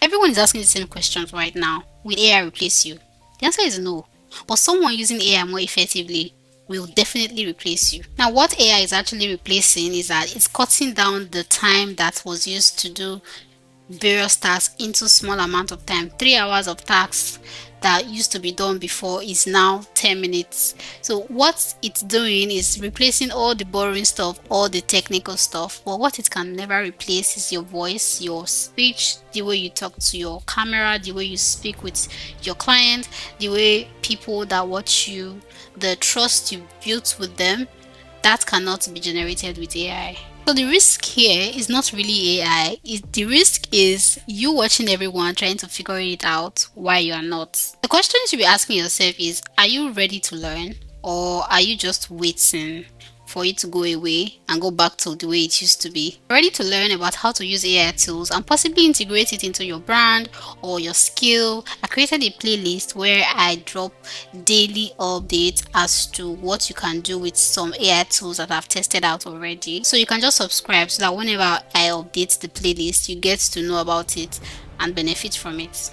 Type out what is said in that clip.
Everyone is asking the same questions right now. Will AI replace you? The answer is no. But someone using AI more effectively will definitely replace you. Now, what AI is actually replacing is that it's cutting down the time that was used to do various tasks into small amount of time. 3 hours of tasks that used to be done before is now 10 minutes. So what it's doing is replacing all the boring stuff, all the technical stuff. But what it can never replace is your voice, your speech, the way you talk to your camera, the way you speak with your client, the way people that watch you, the trust you built with them. That cannot be generated with AI. So the risk here is not really AI. The risk is you watching everyone trying to figure it out why you are not. The question you should be asking yourself is, are you ready to learn, or are you just waiting for it to go away and go back to the way it used to be? Ready to learn about how to use AI tools and possibly integrate it into your brand or your skill. I created a playlist where I drop daily updates as to what you can do with some AI tools that I've tested out already. So you can just subscribe so that whenever I update the playlist, you get to know about it and benefit from it.